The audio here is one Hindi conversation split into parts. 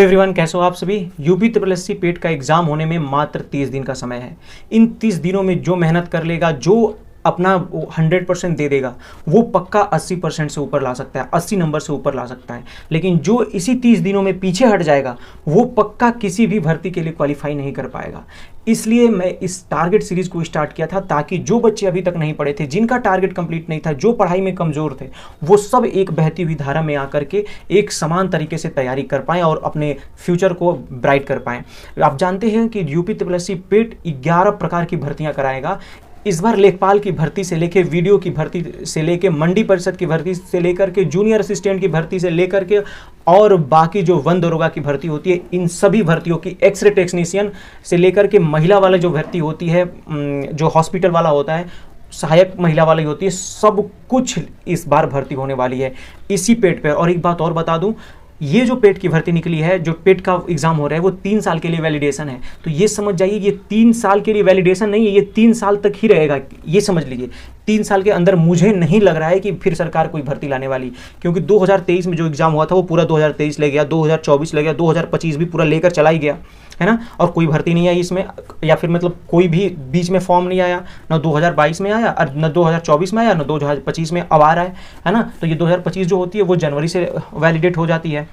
एवरीवन, कैसे हो आप सभी। यूपी ट्रिपल एससी पेट का एग्जाम होने में मात्र 30 दिन का समय है। इन 30 दिनों में जो मेहनत कर लेगा, जो अपना 100% दे देगा, वो पक्का 80% से ऊपर ला सकता है, 80 नंबर से ऊपर ला सकता है। लेकिन जो इसी 30 दिनों में पीछे हट जाएगा, वो पक्का किसी भी भर्ती के लिए क्वालिफाई नहीं कर पाएगा। इसलिए मैं इस टारगेट सीरीज को स्टार्ट किया था, ताकि जो बच्चे अभी तक नहीं पढ़े थे, जिनका टारगेट कंप्लीट नहीं था, जो पढ़ाई में कमजोर थे, वो सब एक बहती हुई धारा में आकर के एक समान तरीके से तैयारी कर पाएं और अपने फ्यूचर को ब्राइट कर पाएं। आप जानते हैं कि यूपी ट्रिपल एससी पेट 11 प्रकार की भर्तियां कराएगा। इस बार लेखपाल की भर्ती से लेकर वीडियो की भर्ती से लेकर मंडी परिषद की भर्ती से लेकर के जूनियर असिस्टेंट की भर्ती से लेकर के और बाकी जो वन दरोगा की भर्ती होती है, इन सभी भर्तियों की, एक्सरे टेक्नीशियन से लेकर के महिला वाला जो भर्ती होती है, जो हॉस्पिटल वाला होता है, सहायक महिला वाली होती है, सब कुछ इस बार भर्ती होने वाली है इसी पेट पे। और एक बात और बता दूं, ये जो पेट की भर्ती निकली है, जो पेट का एग्जाम हो रहा है, वो 3 साल के लिए वैलिडेशन है। तो ये समझ जाइए, ये 3 साल के लिए वैलिडेशन नहीं है, ये 3 साल तक ही रहेगा, ये समझ लीजिए। 3 साल के अंदर मुझे नहीं लग रहा है कि फिर सरकार कोई भर्ती लाने वाली, क्योंकि 2023 में जो एग्जाम हुआ था वो पूरा 2023 ले गया, 2024 ले गया, 2025 भी पूरा लेकर चला ही गया, है ना। और कोई भर्ती नहीं आई इसमें, या फिर मतलब कोई भी बीच में फॉर्म नहीं आया, ना 2022 में आया, न 2024 में आया, न 2025 में अब आ रहा है ना। तो ये 2025 जो होती है वो जनवरी से वैलिडेट हो जाती है,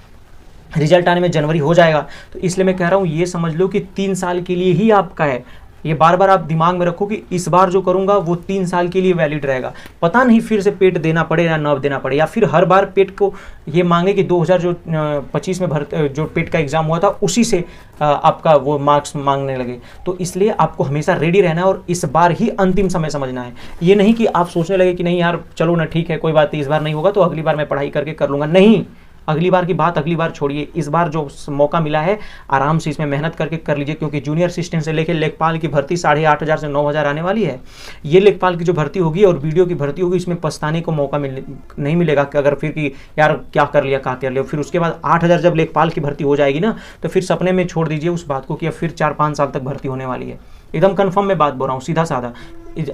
रिजल्ट आने में जनवरी हो जाएगा। तो इसलिए मैं कह रहा हूँ, ये समझ लो कि 3 साल के लिए ही आपका है। ये बार बार आप दिमाग में रखो कि इस बार जो करूंगा वो 3 साल के लिए वैलिड रहेगा। पता नहीं फिर से पेट देना पड़े या न देना पड़े, या फिर हर बार पेट को ये मांगे कि 2025 में जो पेट का एग्जाम हुआ था उसी से आपका वो मार्क्स मांगने लगे। तो इसलिए आपको हमेशा रेडी रहना है और इस बार ही अंतिम समय समझना है। ये नहीं कि आप सोचने लगे कि नहीं यार चलो ना, ठीक है कोई बात नहीं, इस बार नहीं होगा तो अगली बार मैं पढ़ाई करके कर लूँगा। नहीं, अगली बार की बात अगली बार छोड़िए। इस बार जो मौका मिला है, आराम से इसमें मेहनत करके कर लीजिए, क्योंकि जूनियर असिस्टेंट से लेकर लेखपाल की भर्ती 8,500 से 9,000 आने वाली है। ये लेखपाल की जो भर्ती होगी और वीडियो की भर्ती होगी, इसमें पछताने को मौका नहीं मिलेगा कि अगर फिर कि यार क्या कर लिया। फिर उसके बाद 8,000 जब लेखपाल की भर्ती हो जाएगी ना, तो फिर सपने में छोड़ दीजिए उस बात को कि अब फिर 4-5 साल तक भर्ती होने वाली है। एकदम कन्फर्म मैं बात बोल रहा हूँ, सीधा साधा।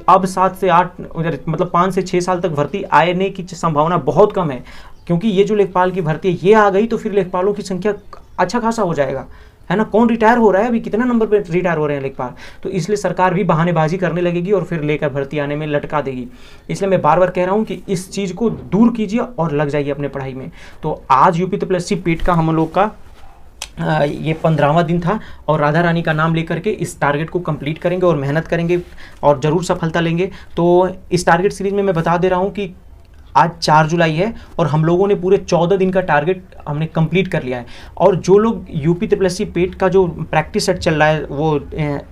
अब 7 से 8 मतलब 5 से 6 साल तक भर्ती आने की संभावना बहुत कम है, क्योंकि ये जो लेखपाल की भर्ती है ये आ गई तो फिर लेखपालों की संख्या अच्छा खासा हो जाएगा, है ना। कौन रिटायर हो रहा है अभी, कितना नंबर पे रिटायर हो रहे हैं लेखपाल। तो इसलिए सरकार भी बहानेबाजी करने लगेगी और फिर लेकर भर्ती आने में लटका देगी। इसलिए मैं बार बार कह रहा हूँ कि इस चीज़ को दूर कीजिए और लग जाइए अपने पढ़ाई में। तो आज यूपी ट्रिपल एससी पेट का हम लोग का ये 15वां दिन था, और राधा रानी का नाम लेकर के इस टारगेट को कंप्लीट करेंगे और मेहनत करेंगे और ज़रूर सफलता लेंगे। तो इस टारगेट सीरीज में मैं बता दे रहा हूँ कि आज 4 जुलाई है और हम लोगों ने पूरे 14 दिन का टारगेट हमने कंप्लीट कर लिया है। और जो लोग यूपी ट्रिपल एससी पेट का जो प्रैक्टिस सेट चल रहा है, वो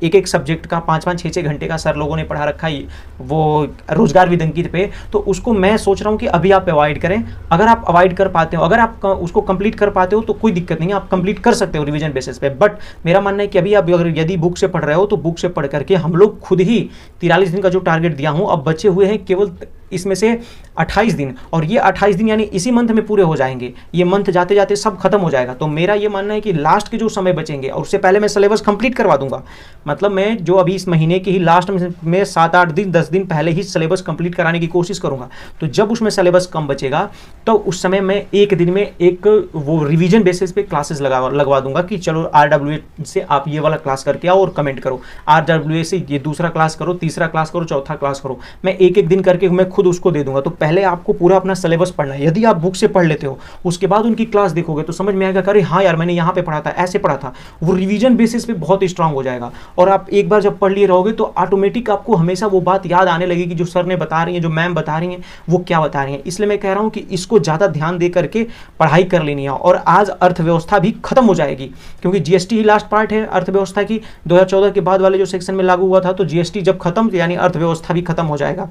एक सब्जेक्ट का 5-5, 6-6 घंटे का सर लोगों ने पढ़ा रखा है, वो रोजगार विदंकित पे। तो उसको मैं सोच रहा हूँ कि अभी आप अवॉइड करें। अगर आप अवॉइड कर पाते हो, अगर आप उसको कंप्लीट कर पाते हो तो कोई दिक्कत नहीं है, आप कंप्लीट कर सकते हो रिविजन बेसिस पे। बट मेरा मानना है कि अभी आप यदि बुक से पढ़ रहे हो तो बुक से पढ़ करके, हम लोग खुद ही 43 दिन का जो टारगेट दिया हूँ, अब बचे हुए हैं केवल इसमें से 28 दिन, और ये 28 दिन यानी इसी मंथ में पूरे हो जाएंगे। ये मंथ जाते जाते सब खत्म हो जाएगा। तो मेरा ये मानना है कि लास्ट के जो समय बचेंगे, और उससे पहले मैं सिलेबस कंप्लीट करवा दूंगा। मतलब मैं जो अभी इस महीने के ही लास्ट में 7-8 दिन 10 दिन पहले ही सिलेबस कंप्लीट कराने की कोशिश करूंगा। तो जब उसमें सिलेबस कम बचेगा तो उस समय मैं एक दिन में एक वो रिवीजन बेसिस पे क्लासेस लगवा दूंगा कि चलो RWA से आप ये वाला क्लास करके आओ और कमेंट करो, RWA से ये दूसरा क्लास करो, तीसरा क्लास करो, चौथा क्लास करो। मैं एक दिन करके मैं खुद उसको दे दूंगा। तो पहले आपको पूरा अपना सिलेबस पढ़ना है। यदि आप बुक से पढ़ लेते हो, उसके बाद उनकी क्लास देखोगे तो समझ में आएगा कि अरे हाँ यार, मैंने यहाँ पे पढ़ा था, ऐसे पढ़ा था। वो रिवीजन बेसिस पे बहुत स्ट्रांग हो जाएगा। और आप एक बार जब पढ़ लिए रहोगे तो ऑटोमेटिक आपको हमेशा वो बात याद आने लगेगी जो सर ने बता रही है, जो मैम बता रही हैं, वो क्या बता रही हैं। इसलिए मैं कह रहा हूँ कि इसको ज़्यादा ध्यान दे करके पढ़ाई कर लेनी है। और आज अर्थव्यवस्था भी खत्म हो जाएगी, क्योंकि GST ही लास्ट पार्ट है अर्थव्यवस्था की। 2014 के बाद वाले जो सेक्शन में लागू हुआ था, तो GST जब खत्म, यानी अर्थव्यवस्था भी खत्म हो जाएगा।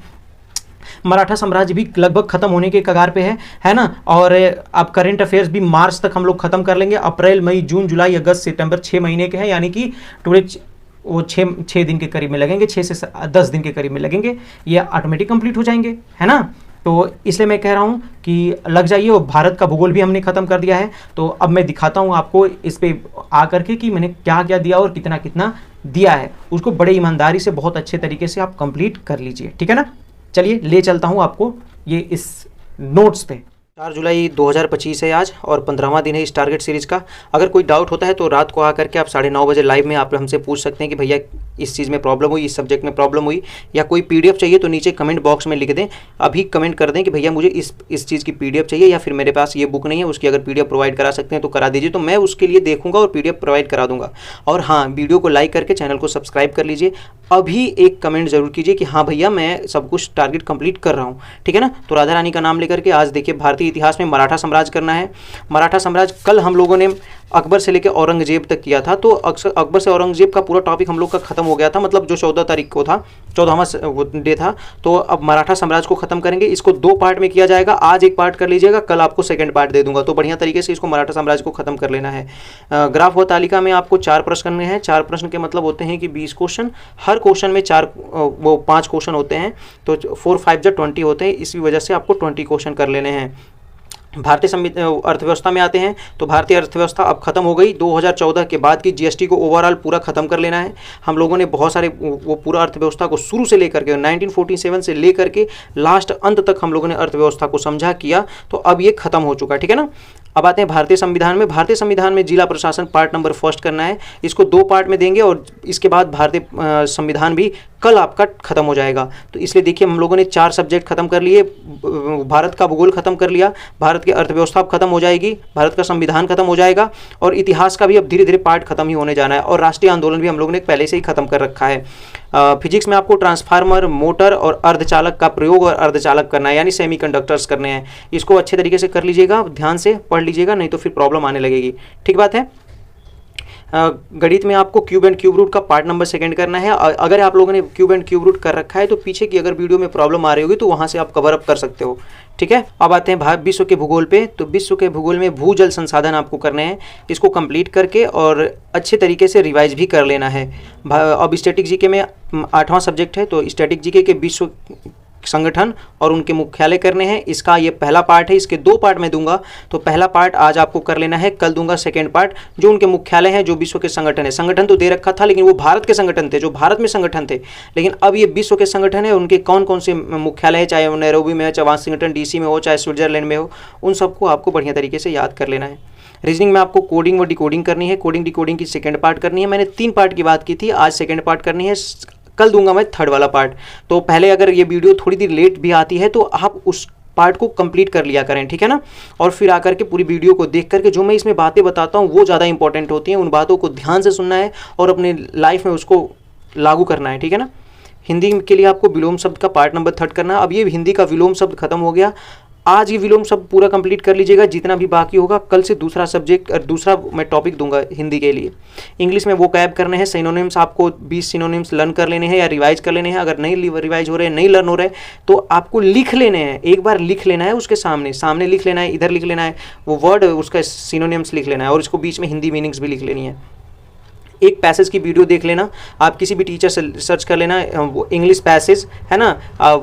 मराठा साम्राज्य भी लगभग खत्म होने के कगार पे है ना। और अब करंट अफेयर्स भी मार्च तक हम लोग खत्म कर लेंगे। अप्रैल, मई, जून, जुलाई, अगस्त, सितंबर 6 महीने के हैं, यानी कि टुडे वो 6 दिन के करीब में लगेंगे, 6 से 10 दिन के करीब में लगेंगे, ये ऑटोमेटिक कंप्लीट हो जाएंगे, है ना। तो इसलिए मैं कह रहा हूँ कि लग जाइए। और भारत का भूगोल भी हमने खत्म कर दिया है। तो अब मैं दिखाता हूँ आपको इस पे आकर के कि मैंने क्या क्या दिया और कितना कितना दिया है। उसको बड़े ईमानदारी से, बहुत अच्छे तरीके से आप कंप्लीट कर लीजिए, ठीक है ना। चलिए ले चलता हूँ आपको ये इस नोट्स पे। 4 जुलाई 2025 है आज और 15वां दिन है इस टारगेट सीरीज का। अगर कोई डाउट होता है तो रात को आकर के आप 9:30 बजे लाइव में आप हमसे पूछ सकते हैं कि भैया इस चीज़ में प्रॉब्लम हुई, इस सब्जेक्ट में प्रॉब्लम हुई, या कोई पीडीएफ चाहिए तो नीचे कमेंट बॉक्स में लिख दें। अभी कमेंट कर दें कि भैया मुझे इस चीज़ की पीडीएफ चाहिए, या फिर मेरे पास ये बुक नहीं है, उसकी अगर पीडीएफ प्रोवाइड करा सकते हैं तो करा दीजिए, तो मैं उसके लिए देखूंगा और पीडीएफ प्रोवाइड करा दूंगा। और हाँ, वीडियो को लाइक करके चैनल को सब्सक्राइब कर लीजिए। अभी एक कमेंट जरूर कीजिए कि हाँ भैया मैं सब कुछ टारगेट कंप्लीट कर रहा हूँ, ठीक है ना। तो राधा रानी का नाम लेकर के आज देखिए भारतीय इतिहास में मराठा साम्राज्य करना है। मराठा साम्राज्य कल हम लोगों ने अकबर से लेकर औरंगजेब तक किया था, तो अकबर से औरंगजेब का पूरा टॉपिक हम लोग का खत्म हो गया था, मतलब जो 14 तारीख को था, 14वां डे था। तो अब मराठा साम्राज्य को खत्म करेंगे। इसको 2 पार्ट में किया जाएगा। आज एक पार्ट कर लीजिएगा, कल आपको सेकंड पार्ट दे दूंगा। तो बढ़िया तरीके से इसको मराठा साम्राज्य को खत्म कर लेना है। ग्राफ व तालिका में आपको 4 प्रश्न करने हैं। 4 प्रश्न के मतलब होते हैं कि 20 क्वेश्चन, हर क्वेश्चन में 5 क्वेश्चन होते हैं, तो 4 5 जा 20 होते हैं। इसी वजह से आपको 20 क्वेश्चन कर लेने हैं। भारतीय अर्थव्यवस्था में आते हैं तो भारतीय अर्थव्यवस्था अब खत्म हो गई। 2014 के बाद की जीएसटी को ओवरऑल पूरा खत्म कर लेना है। हम लोगों ने बहुत सारे वो पूरा अर्थव्यवस्था को शुरू से लेकर के 1947 से लेकर के लास्ट अंत तक हम लोगों ने अर्थव्यवस्था को समझा किया, तो अब ये खत्म हो चुका है, ठीक है ना। अब आते हैं भारतीय संविधान में। भारतीय संविधान में जिला प्रशासन पार्ट नंबर 1 करना है। इसको 2 पार्ट में देंगे और इसके बाद भारतीय संविधान भी कल आपका खत्म हो जाएगा। तो इसलिए देखिए हम लोगों ने 4 सब्जेक्ट खत्म कर लिए। भारत का भूगोल खत्म कर लिया, भारत की अर्थव्यवस्था खत्म हो जाएगी, भारत का संविधान खत्म हो जाएगा, और इतिहास का भी अब धीरे धीरे पार्ट खत्म ही होने जाना है, और राष्ट्रीय आंदोलन भी हम लोगों ने पहले से ही खत्म कर रखा है। फिजिक्स में आपको ट्रांसफार्मर, मोटर और अर्धचालक का प्रयोग और अर्धचालक करना है, यानी सेमीकंडक्टर्स करने हैं। इसको अच्छे तरीके से कर लीजिएगा, ध्यान से पढ़ लीजिएगा, नहीं तो फिर प्रॉब्लम आने लगेगी, ठीक बात है। गणित में आपको क्यूब एंड क्यूब रूट का पार्ट नंबर 2 करना है। अगर आप लोगों ने क्यूब एंड क्यूब रूट कर रखा है तो पीछे की अगर वीडियो में प्रॉब्लम आ रही होगी तो वहाँ से आप कवर अप कर सकते हो, ठीक है। अब आते हैं विश्व के भूगोल पे। तो विश्व के भूगोल में भूजल संसाधन आपको करने हैं। इसको कंप्लीट करके और अच्छे तरीके से रिवाइज भी कर लेना है। अब स्टैटिक जीके में 8वां सब्जेक्ट है, तो स्टैटिक जीके के विश्व संगठन और उनके मुख्यालय करने हैं। इसका ये पहला पार्ट है, इसके 2 पार्ट में दूंगा। तो पहला पार्ट आज आपको कर लेना है, कल दूंगा सेकंड पार्ट। जो उनके मुख्यालय हैं, जो विश्व के संगठन है, संगठन तो दे रखा था लेकिन वो भारत के संगठन थे, जो भारत में संगठन थे, लेकिन अब ये विश्व के संगठन है। उनके कौन कौन से मुख्यालय है, चाहे वो नैरोबी में हो, चाहे वाशिंगटन DC में हो, चाहे स्विट्जरलैंड में हो, उन सबको आपको बढ़िया तरीके से याद कर लेना है। रीजनिंग में आपको कोडिंग व डिकोडिंग करनी है। कोडिंग डिकोडिंग की सेकंड पार्ट करनी है। मैंने 3 पार्ट की बात की थी, आज सेकंड पार्ट करनी है, कल दूंगा मैं थर्ड वाला पार्ट। तो पहले अगर ये वीडियो थोड़ी देर लेट भी आती है तो आप उस पार्ट को कंप्लीट कर लिया करें, ठीक है ना। और फिर आकर के पूरी वीडियो को देख करके जो मैं इसमें बातें बताता हूँ वो ज़्यादा इंपॉर्टेंट होती हैं। उन बातों को ध्यान से सुनना है और अपने लाइफ में उसको लागू करना है, ठीक है ना। हिंदी के लिए आपको विलोम शब्द का पार्ट नंबर 3 करना है। अब ये हिंदी का विलोम शब्द खत्म हो गया। आज ये विलोम शब्द पूरा कंप्लीट कर लीजिएगा, जितना भी बाकी होगा। कल से दूसरा सब्जेक्ट और दूसरा मैं टॉपिक दूंगा हिंदी के लिए। इंग्लिश में वो कैब करने हैं। सिनोनिम्स आपको 20 सिनोनिम्स लर्न कर लेने हैं या रिवाइज कर लेने हैं। अगर नहीं रिवाइज हो रहे हैं, नहीं लर्न हो रहे तो आपको लिख लेने हैं, एक बार लिख लेना है, उसके सामने लिख लेना है, इधर लिख लेना है वो वर्ड, उसका सिनोनिम्स लिख लेना है, और इसको बीच में हिंदी मीनिंग्स भी लिख लेनी है। एक पैसेज की वीडियो देख लेना, आप किसी भी टीचर से सर्च कर लेना, वो इंग्लिश पैसेज है ना,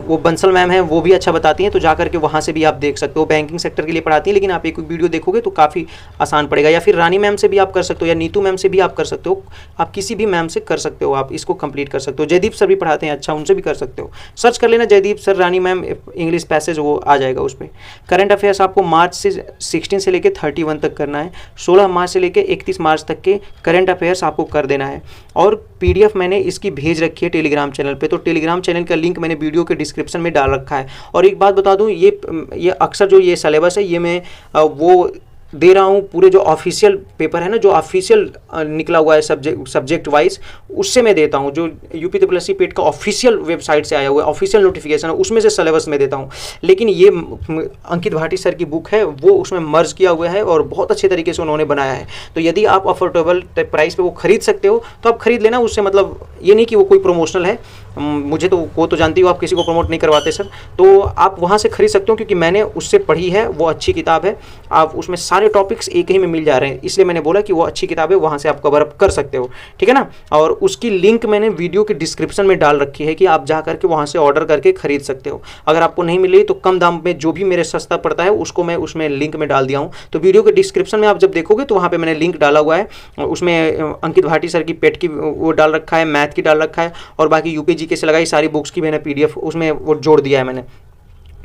वो बंसल मैम है, वो भी अच्छा बताती हैं, तो जा करके वहाँ से भी आप देख सकते हो। बैंकिंग सेक्टर के लिए पढ़ाती हैं, लेकिन आप एक वीडियो देखोगे तो काफ़ी आसान पड़ेगा। या फिर रानी मैम से भी आप कर सकते हो, या नीतू मैम से भी आप कर सकते हो। आप किसी भी मैम से कर सकते हो, आप इसको कंप्लीट कर सकते हो। जयदीप सर भी पढ़ाते हैं अच्छा, उनसे भी कर सकते हो। सर्च कर लेना जयदीप सर, रानी मैम, इंग्लिश पैसेज, वो आ जाएगा उस पर। करंट अफेयर्स आपको मार्च से 16 से लेकर 31 तक करना है। 16 मार्च से लेकर 31 मार्च तक के करंट अफेयर्स आपको कर देना है। और पीडीएफ मैंने इसकी भेज रखी है टेलीग्राम चैनल पे, तो टेलीग्राम चैनल का लिंक मैंने वीडियो के डिस्क्रिप्शन में डाल रखा है। और एक बात बता दूं, ये अक्सर जो ये सिलेबस है, ये मैं वो दे रहा हूँ पूरे जो ऑफिशियल पेपर है ना, जो ऑफिशियल निकला हुआ है सब्जेक्ट वाइज, उससे मैं देता हूँ। जो यूपी पेट का ऑफिशियल वेबसाइट से आया हुआ है, ऑफिशियल नोटिफिकेशन है, उसमें से सिलेबस में देता हूँ। लेकिन ये अंकित भाटी सर की बुक है, वो उसमें मर्ज किया हुआ है और बहुत अच्छे तरीके से उन्होंने बनाया है। तो यदि आप अफोर्डेबल प्राइस पे वो खरीद सकते हो तो आप खरीद लेना। उससे मतलब ये नहीं कि वो कोई प्रमोशनल है, मुझे तो वो तो जानती हो आप किसी को प्रमोट नहीं करवाते सर, तो आप वहाँ से खरीद सकते हो, क्योंकि मैंने उससे पढ़ी है, वो अच्छी किताब है। आप उसमें सारे टॉपिक्स एक ही में मिल जा रहे हैं, इसलिए मैंने बोला कि वो अच्छी किताब है, वहाँ से आप कवर अप कर सकते हो, ठीक है ना। और उसकी लिंक मैंने वीडियो के डिस्क्रिप्शन में डाल रखी है कि आप जा करके वहाँ से ऑर्डर करके खरीद सकते हो। अगर आपको नहीं मिले तो कम दाम में जो भी मेरे सस्ता पड़ता है उसको मैं उसमें लिंक में डाल दिया हूँ। तो वीडियो के डिस्क्रिप्शन में आप जब देखोगे तो वहाँ पर मैंने लिंक डाला हुआ है, उसमें अंकित भाटी सर की पेट की वो डाल रखा है, मैथ की डाल रखा है, और बाकी यूपी जीके से लगाई सारी बुक्स की मैंने PDF उसमें वो जोड़ दिया है मैंने।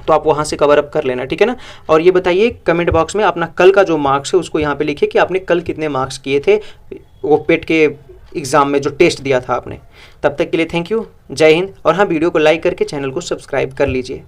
तो आप वहाँ से कवर अप कर लेना, ठीक है ना। और ये बताइए कमेंट बॉक्स में अपना कल का जो मार्क्स है उसको यहाँ पे लिखिए कि आपने कल कितने मार्क्स किए थे वो पेट के एग्ज़ाम में जो टेस्ट दिया था आपने। तब तक के लिए थैंक यू, जय हिंद। और हाँ, वीडियो को लाइक करके चैनल को सब्सक्राइब कर लीजिए।